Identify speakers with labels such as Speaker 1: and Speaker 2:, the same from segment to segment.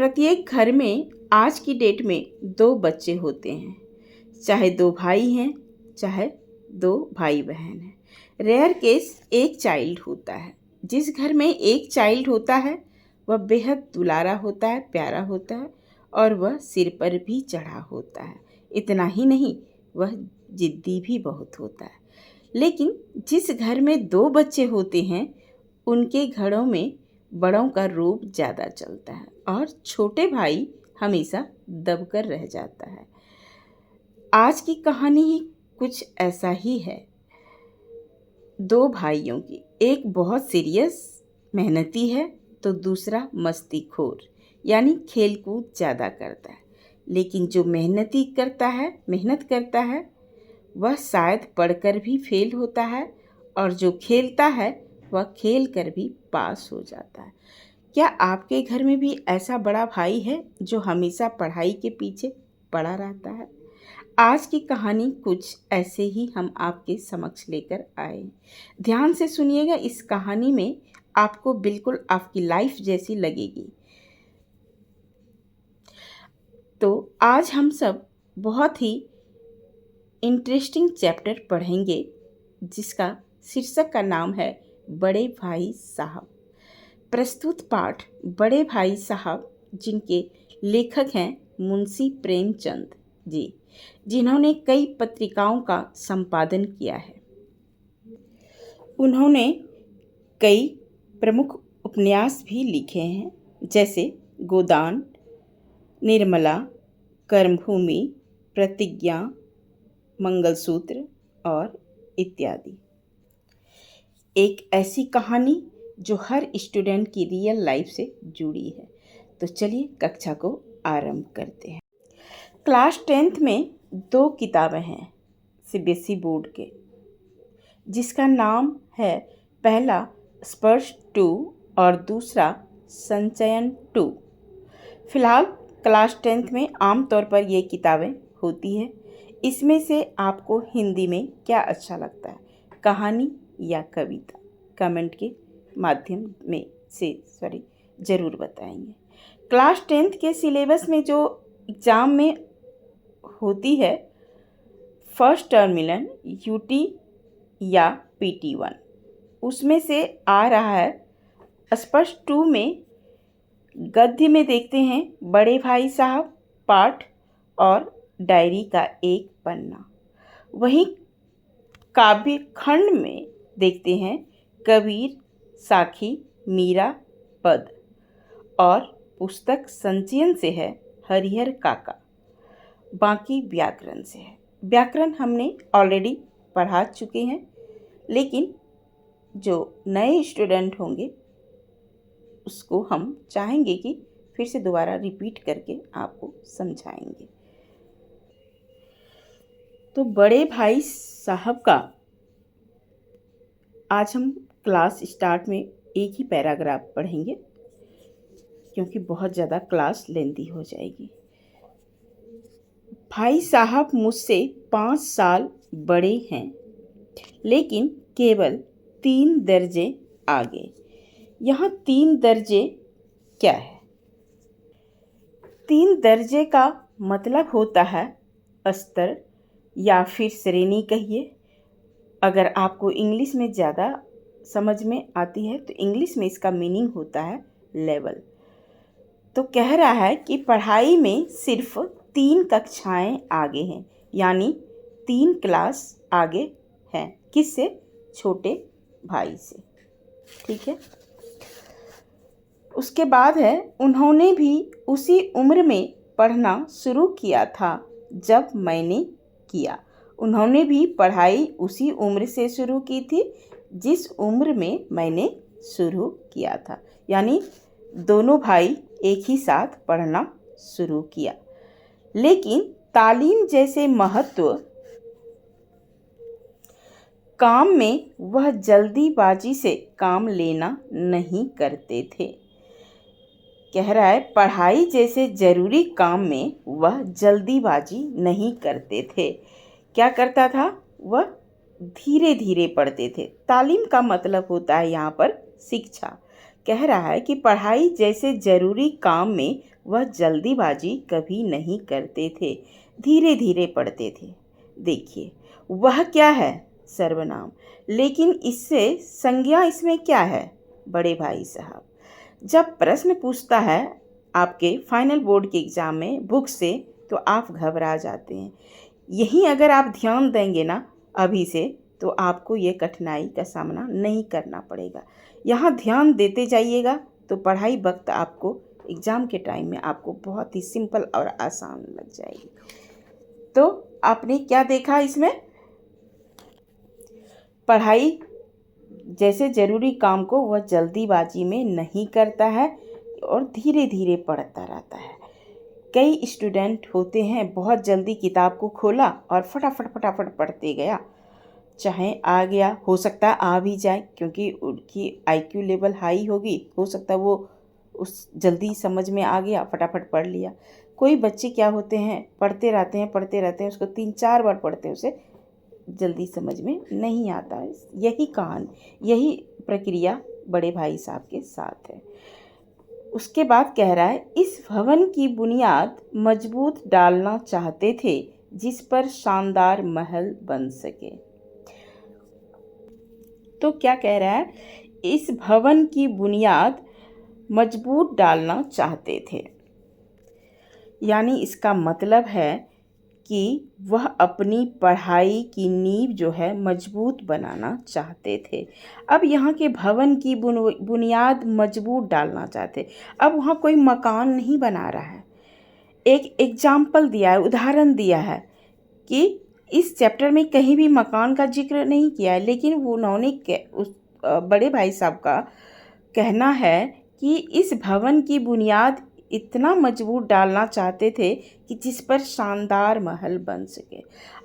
Speaker 1: प्रत्येक घर में आज की डेट में 2 बच्चे होते हैं, चाहे 2 भाई हैं, चाहे 2 भाई बहन हैं। रेयर केस एक चाइल्ड होता है। जिस घर में एक चाइल्ड होता है वह बेहद दुलारा होता है, प्यारा होता है और वह सिर पर भी चढ़ा होता है। इतना ही नहीं, वह जिद्दी भी बहुत होता है। लेकिन जिस घर में 2 बच्चे होते हैं उनके घरों में बड़ों का रूप ज़्यादा चलता है और छोटे भाई हमेशा दबकर रह जाता है। आज की कहानी ही कुछ ऐसा ही है। 2 भाइयों की, एक बहुत सीरियस मेहनती है तो दूसरा मस्तीखोर, यानी खेलकूद ज़्यादा करता है। लेकिन जो मेहनत करता है वह शायद पढ़कर भी फेल होता है और जो खेलता है वह खेल कर भी पास हो जाता है। क्या आपके घर में भी ऐसा बड़ा भाई है जो हमेशा पढ़ाई के पीछे पड़ा रहता है? आज की कहानी कुछ ऐसे ही हम आपके समक्ष लेकर आए। ध्यान से सुनिएगा, इस कहानी में आपको बिल्कुल आपकी लाइफ जैसी लगेगी। तो आज हम सब बहुत ही इंटरेस्टिंग चैप्टर पढ़ेंगे जिसका शीर्षक का नाम है बड़े भाई साहब। प्रस्तुत पाठ बड़े भाई साहब, जिनके लेखक हैं मुंशी प्रेमचंद जी, जिन्होंने कई पत्रिकाओं का संपादन किया है। उन्होंने कई प्रमुख उपन्यास भी लिखे हैं, जैसे गोदान, निर्मला, कर्मभूमि, प्रतिज्ञा, मंगलसूत्र और इत्यादि। एक ऐसी कहानी जो हर स्टूडेंट की रियल लाइफ से जुड़ी है। तो चलिए कक्षा को आरंभ करते हैं। क्लास 10th में 2 किताबें हैं सीबीएसई बोर्ड के, जिसका नाम है पहला स्पर्श 2 और दूसरा संचयन 2। फिलहाल क्लास 10th में आमतौर पर ये किताबें होती है। इसमें से आपको हिंदी में क्या अच्छा लगता है, कहानी या कविता? कमेंट के माध्यम में से ज़रूर बताएंगे। क्लास 10th के सिलेबस में जो एग्ज़ाम में होती है, फर्स्ट टर्मिनल, यूटी या PT1, उसमें से आ रहा है स्पर्श 2 में गद्य में देखते हैं बड़े भाई साहब पाठ और डायरी का एक पन्ना। वहीं काव्य खंड में देखते हैं कबीर, साखी, मीरा, पद। और पुस्तक संचयन से है हरिहर काका। बाकी व्याकरण से है। व्याकरण हमने ऑलरेडी पढ़ा चुके हैं, लेकिन जो नए स्टूडेंट होंगे उसको हम चाहेंगे कि फिर से दोबारा रिपीट करके आपको समझाएंगे। तो बड़े भाई साहब का आज हम क्लास स्टार्ट में एक ही पैराग्राफ पढ़ेंगे, क्योंकि बहुत ज़्यादा क्लास लेंथी हो जाएगी। भाई साहब मुझसे 5 साल बड़े हैं, लेकिन केवल 3 दर्जे आगे। यहाँ 3 दर्जे क्या है? 3 दर्जे का मतलब होता है स्तर या फिर श्रेणी कहिए। अगर आपको इंग्लिश में ज़्यादा समझ में आती है तो इंग्लिश में इसका मीनिंग होता है लेवल। तो कह रहा है कि पढ़ाई में सिर्फ 3 कक्षाएं आगे हैं, यानी 3 क्लास आगे हैं। किससे? छोटे भाई से। ठीक है। उसके बाद है उन्होंने भी उसी उम्र में पढ़ना शुरू किया था जब मैंने किया। उन्होंने भी पढ़ाई उसी उम्र से शुरू की थी जिस उम्र में मैंने शुरू किया था, यानी दोनों भाई एक ही साथ पढ़ना शुरू किया। लेकिन तालीम जैसे महत्व काम में वह जल्दीबाजी से काम लेना नहीं करते थे। कह रहा है पढ़ाई जैसे ज़रूरी काम में वह जल्दीबाजी नहीं करते थे। क्या करता था? वह धीरे धीरे पढ़ते थे। तालीम का मतलब होता है यहाँ पर शिक्षा। कह रहा है कि पढ़ाई जैसे ज़रूरी काम में वह जल्दीबाजी कभी नहीं करते थे, धीरे धीरे पढ़ते थे। देखिए, वह क्या है? सर्वनाम। लेकिन इससे संज्ञा इसमें क्या है? बड़े भाई साहब। जब प्रश्न पूछता है आपके फाइनल बोर्ड के एग्ज़ाम में बुक से, तो आप घबरा जाते हैं। यही अगर आप ध्यान देंगे ना अभी से, तो आपको ये कठिनाई का सामना नहीं करना पड़ेगा। यहाँ ध्यान देते जाइएगा तो पढ़ाई वक्त आपको एग्ज़ाम के टाइम में आपको बहुत ही सिंपल और आसान लग जाएगी। तो आपने क्या देखा इसमें? पढ़ाई जैसे ज़रूरी काम को वह जल्दीबाजी में नहीं करता है और धीरे धीरे पढ़ता रहता है। कई स्टूडेंट होते हैं, बहुत जल्दी किताब को खोला और फटाफट फटाफट पढ़ते गया, चाहे आ गया, हो सकता है आ भी जाए क्योंकि उनकी IQ लेवल हाई होगी, हो सकता है वो उस जल्दी समझ में आ गया, फटाफट पढ़ लिया। कोई बच्चे क्या होते हैं, पढ़ते रहते हैं, उसको 3-4 बार पढ़ते हैं, उसे जल्दी समझ में नहीं आता है। यही कहानी, यही प्रक्रिया बड़े भाई साहब के साथ है। उसके बाद कह रहा है, इस भवन की बुनियाद मजबूत डालना चाहते थे जिस पर शानदार महल बन सके। तो क्या कह रहा है? इस भवन की बुनियाद मजबूत डालना चाहते थे, यानी इसका मतलब है कि वह अपनी पढ़ाई की नींव जो है मजबूत बनाना चाहते थे। अब यहाँ के भवन की बुनियाद मजबूत डालना चाहते। अब वहाँ कोई मकान नहीं बना रहा है। एक एग्जाम्पल दिया है, उदाहरण दिया है कि इस चैप्टर में कहीं भी मकान का जिक्र नहीं किया है, लेकिन वो उन्होंने उस बड़े भाई साहब का कहना है कि इस भवन की बुनियाद इतना मजबूत डालना चाहते थे कि जिस पर शानदार महल बन सके।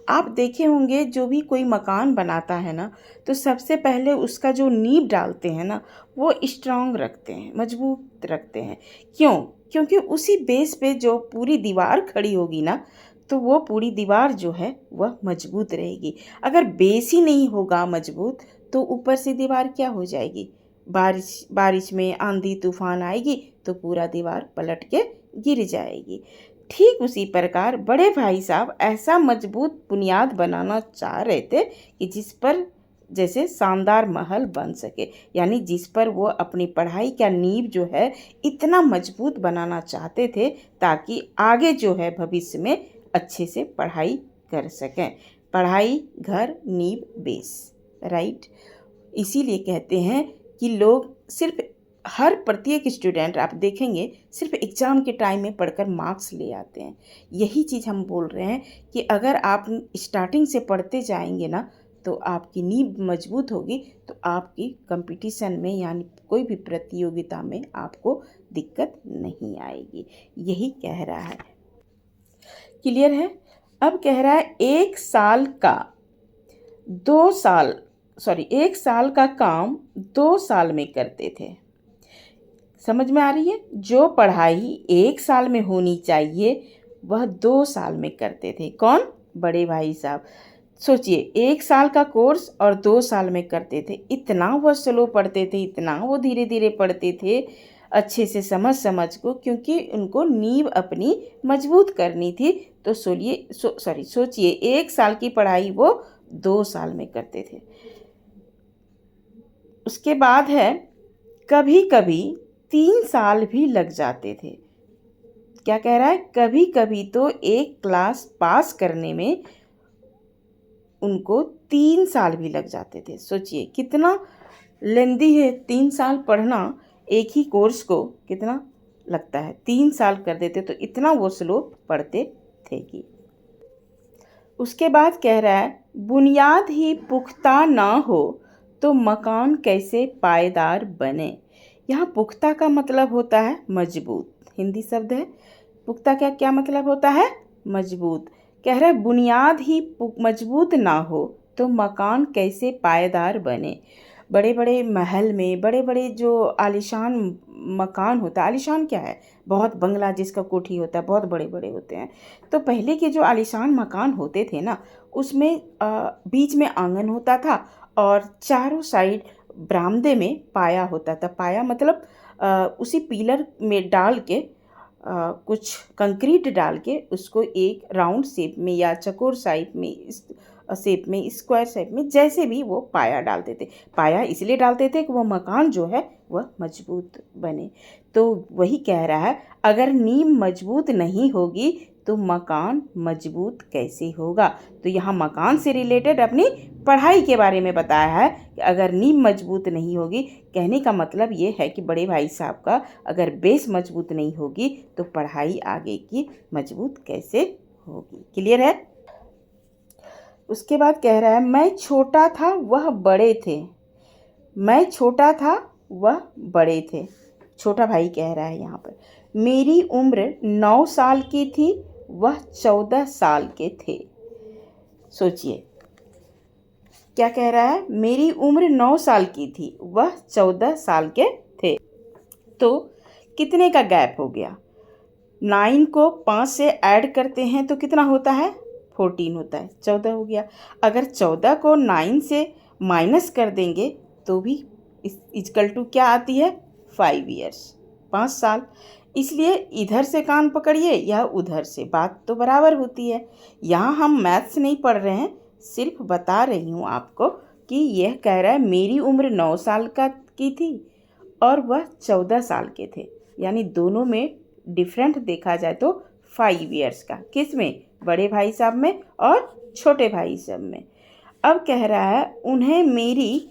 Speaker 1: आप देखे होंगे, जो भी कोई मकान बनाता है ना, तो सबसे पहले उसका जो नींव डालते हैं ना, वो स्ट्रांग रखते हैं, मजबूत रखते हैं। क्यों? क्योंकि उसी बेस पे जो पूरी दीवार खड़ी होगी ना, तो वो पूरी दीवार जो है वह मजबूत रहेगी। अगर बेस ही नहीं होगा मजबूत, तो ऊपर से दीवार क्या हो जाएगी? बारिश में आंधी तूफान आएगी तो पूरा दीवार पलट के गिर जाएगी। ठीक उसी प्रकार बड़े भाई साहब ऐसा मजबूत बुनियाद बनाना चाह रहे थे कि जिस पर जैसे शानदार महल बन सके, यानी जिस पर वो अपनी पढ़ाई का नींव जो है इतना मजबूत बनाना चाहते थे ताकि आगे जो है भविष्य में अच्छे से पढ़ाई कर सकें। पढ़ाई घर, नींव, बेस, राइट। इसीलिए कहते हैं कि लोग सिर्फ हर प्रत्येक स्टूडेंट आप देखेंगे सिर्फ एग्ज़ाम के टाइम में पढ़कर मार्क्स ले आते हैं। यही चीज़ हम बोल रहे हैं कि अगर आप स्टार्टिंग से पढ़ते जाएंगे ना, तो आपकी नींव मजबूत होगी, तो आपकी कंपटीशन में यानी कोई भी प्रतियोगिता में आपको दिक्कत नहीं आएगी। यही कह रहा है। क्लियर है? अब कह रहा है एक साल का काम 2 साल में करते थे। समझ में आ रही है? जो पढ़ाई 1 साल में होनी चाहिए वह 2 साल में करते थे। कौन? बड़े भाई साहब। सोचिए, 1 साल का कोर्स और 2 साल में करते थे। इतना वो स्लो पढ़ते थे, इतना वो धीरे धीरे पढ़ते थे, अच्छे से समझ को, क्योंकि उनको नींव अपनी मजबूत करनी थी। तो सोचिए 1 साल की पढ़ाई वो 2 साल में करते थे। उसके बाद है, कभी कभी 3 साल भी लग जाते थे। क्या कह रहा है? कभी कभी तो एक क्लास पास करने में उनको 3 साल भी लग जाते थे। सोचिए कितना लेंदी है, 3 साल पढ़ना एक ही कोर्स को कितना लगता है। 3 साल कर देते तो इतना वो स्लो पढ़ते थे कि। उसके बाद कह रहा है, बुनियाद ही पुख्ता ना हो तो मकान कैसे पायदार बने। यहाँ पुख्ता का मतलब होता है मजबूत, हिंदी शब्द है। पुख्ता का क्या मतलब होता है? मजबूत। कह रहा है बुनियाद ही मजबूत ना हो तो मकान कैसे पायदार बने। बड़े बड़े महल में बड़े बड़े जो आलीशान मकान होता है, आलीशान क्या है? बहुत बंगला जिसका कोठी होता है, बहुत बड़े बड़े होते हैं। तो पहले के जो आलीशान मकान होते थे ना, उसमें बीच में आंगन होता था और चारों साइड बरामदे में पाया होता था। पाया मतलब उसी पिलर में डाल के कुछ कंक्रीट डाल के उसको एक राउंड शेप में या चौकोर शेप में, इस शेप में, स्क्वायर शेप में, जैसे भी वो पाया डालते थे। पाया इसलिए डालते थे कि वो मकान जो है वह मजबूत बने। तो वही कह रहा है, अगर नींव मजबूत नहीं होगी तो मकान मजबूत कैसे होगा। तो यहाँ मकान से रिलेटेड अपनी पढ़ाई के बारे में बताया है कि अगर नींव मजबूत नहीं होगी, कहने का मतलब ये है कि बड़े भाई साहब का अगर बेस मजबूत नहीं होगी तो पढ़ाई आगे की मजबूत कैसे होगी। क्लियर है। उसके बाद कह रहा है, मैं छोटा था वह बड़े थे। मैं छोटा था वह बड़े थे। छोटा भाई कह रहा है यहाँ पर। मेरी उम्र 9 साल की थी, वह 14 साल के थे। सोचिए क्या कह रहा है, मेरी उम्र 9 साल की थी, वह 14 साल के थे। तो कितने का गैप हो गया। 9 को 5 से ऐड करते हैं तो कितना होता है, 14 होता है, 14 हो गया। अगर 14 को 9 से माइनस कर देंगे तो भी इक्वल टू क्या आती है, 5 ईयर्स, 5 साल। इसलिए इधर से कान पकड़िए या उधर से, बात तो बराबर होती है। यहाँ हम मैथ्स नहीं पढ़ रहे हैं, सिर्फ बता रही हूँ आपको कि यह कह रहा है मेरी उम्र 9 साल की थी और वह 14 साल के थे, यानी दोनों में डिफरेंट देखा जाए तो 5 ईयर्स का। किस में, बड़े भाई साहब में और छोटे भाई साहब में। अब कह रहा है, उन्हें मेरी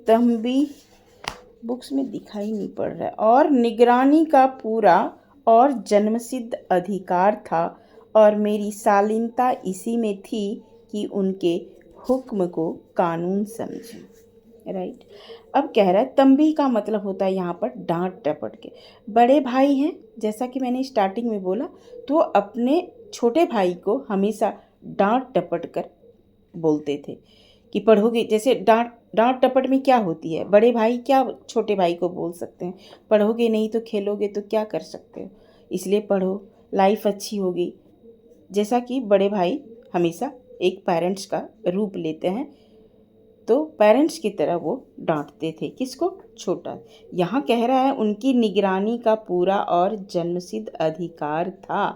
Speaker 1: तंबी बुक्स में दिखाई नहीं पड़ रहा है, और निगरानी का पूरा और जन्मसिद्ध अधिकार था, और मेरी शालीनता इसी में थी कि उनके हुक्म को कानून समझूं। राइट। अब कह रहा है, तंबी का मतलब होता है यहाँ पर डांट डपट के। बड़े भाई हैं, जैसा कि मैंने स्टार्टिंग में बोला, तो अपने छोटे भाई को हमेशा डांट डपट कर बोलते थे कि पढ़ोगे। जैसे डांट डपट में क्या होती है, बड़े भाई क्या छोटे भाई को बोल सकते हैं, पढ़ोगे नहीं तो खेलोगे तो क्या कर सकते हो, इसलिए पढ़ो, लाइफ अच्छी होगी। जैसा कि बड़े भाई हमेशा एक पेरेंट्स का रूप लेते हैं, तो पेरेंट्स की तरह वो डांटते थे किसको, छोटा। यहाँ कह रहा है, उनकी निगरानी का पूरा और जन्मसिद्ध अधिकार था।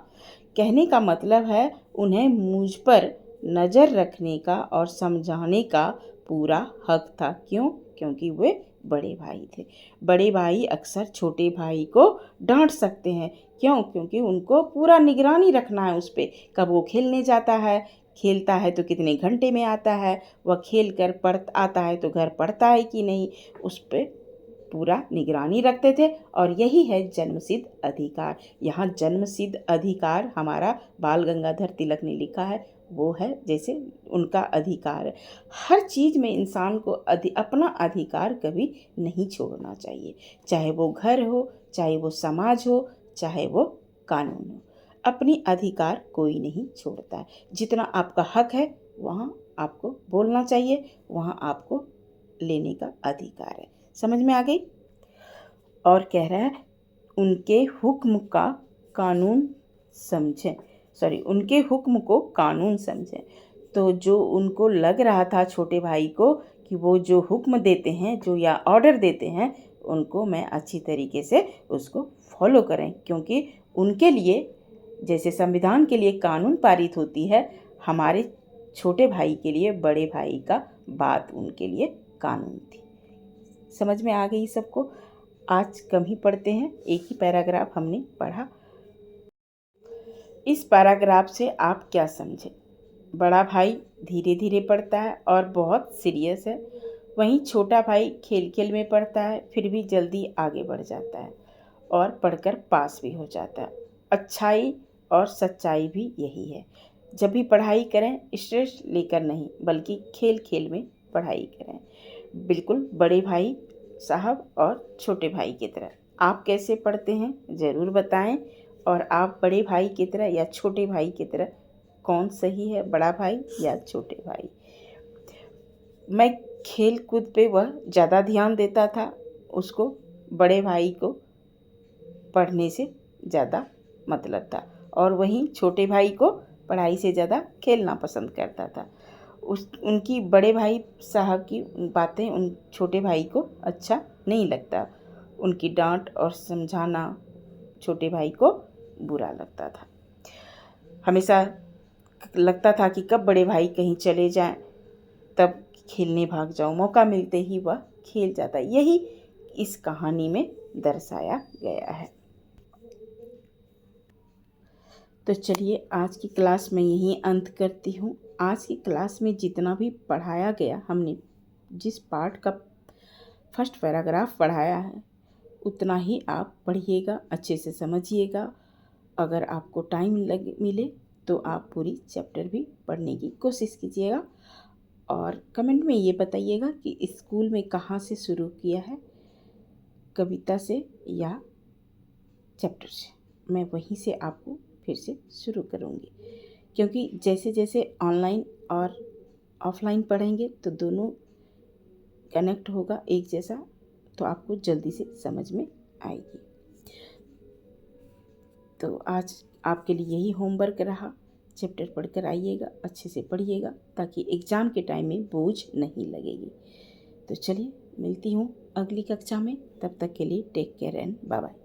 Speaker 1: कहने का मतलब है उन्हें मुझ पर नज़र रखने का और समझाने का पूरा हक था। क्यों, क्योंकि वे बड़े भाई थे। बड़े भाई अक्सर छोटे भाई को डांट सकते हैं। क्यों, क्योंकि उनको पूरा निगरानी रखना है उस पर, कब वो खेलने जाता है, खेलता है तो कितने घंटे में आता है, वह खेल कर पढ़ आता है तो घर पढ़ता है कि नहीं, उस पर पूरा निगरानी रखते थे। और यही है जन्मसिद्ध अधिकार। यहाँ जन्मसिद्ध अधिकार हमारा बाल गंगाधर तिलक ने लिखा है, वो है जैसे उनका अधिकार है। हर चीज़ में इंसान को अपना अधिकार कभी नहीं छोड़ना चाहिए, चाहे वो घर हो, चाहे वो समाज हो, चाहे वो कानून हो। अपनी अधिकार कोई नहीं छोड़ता है। जितना आपका हक है वहाँ आपको बोलना चाहिए, वहाँ आपको लेने का अधिकार है। समझ में आ गई। और कह रहा है, उनके हुक्म का कानून समझें, उनके हुक्म को कानून समझें। तो जो उनको लग रहा था छोटे भाई को कि वो जो हुक्म देते हैं, जो या ऑर्डर देते हैं, उनको मैं अच्छी तरीके से उसको फॉलो करें, क्योंकि उनके लिए जैसे संविधान के लिए कानून पारित होती है, हमारे छोटे भाई के लिए बड़े भाई का बात उनके लिए कानून थी। समझ में आ गई सबको। आज कम ही पढ़ते हैं, एक ही पैराग्राफ हमने पढ़ा। इस पैराग्राफ से आप क्या समझे। बड़ा भाई धीरे धीरे पढ़ता है और बहुत सीरियस है, वहीं छोटा भाई खेल खेल में पढ़ता है, फिर भी जल्दी आगे बढ़ जाता है और पढ़कर पास भी हो जाता है। अच्छाई और सच्चाई भी यही है। जब भी पढ़ाई करें स्ट्रेस लेकर नहीं, बल्कि खेल खेल में पढ़ाई करें, बिल्कुल बड़े भाई साहब और छोटे भाई की तरह। आप कैसे पढ़ते हैं ज़रूर बताएं, और आप बड़े भाई की तरह या छोटे भाई की तरह कौन सही है, बड़ा भाई या छोटे भाई। मैं खेल कूद पे वह ज़्यादा ध्यान देता था, उसको बड़े भाई को पढ़ने से ज़्यादा मतलब था, और वहीं छोटे भाई को पढ़ाई से ज़्यादा खेलना पसंद करता था। उनकी बड़े भाई साहब की बातें उन छोटे भाई को अच्छा नहीं लगता, उनकी डांट और समझाना छोटे भाई को बुरा लगता था। हमेशा लगता था कि कब बड़े भाई कहीं चले जाएं, तब खेलने भाग जाऊं। मौका मिलते ही वह खेल जाता। यही इस कहानी में दर्शाया गया है। तो चलिए आज की क्लास में यहीं अंत करती हूँ। आज की क्लास में जितना भी पढ़ाया गया, हमने जिस पार्ट का फर्स्ट पैराग्राफ पढ़ाया है उतना ही आप पढ़िएगा, अच्छे से समझिएगा। अगर आपको टाइम मिले तो आप पूरी चैप्टर भी पढ़ने की कोशिश कीजिएगा और कमेंट में ये बताइएगा कि स्कूल में कहाँ से शुरू किया है, कविता से या चैप्टर से। मैं वहीं से आपको फिर से शुरू करूँगी, क्योंकि जैसे जैसे ऑनलाइन और ऑफलाइन पढ़ेंगे तो दोनों कनेक्ट होगा एक जैसा, तो आपको जल्दी से समझ में आएगी। तो आज आपके लिए यही होमवर्क रहा। चैप्टर पढ़कर आइएगा, अच्छे से पढ़िएगा ताकि एग्ज़ाम के टाइम में बोझ नहीं लगेगी। तो चलिए मिलती हूँ अगली कक्षा में, तब तक के लिए take care and bye bye.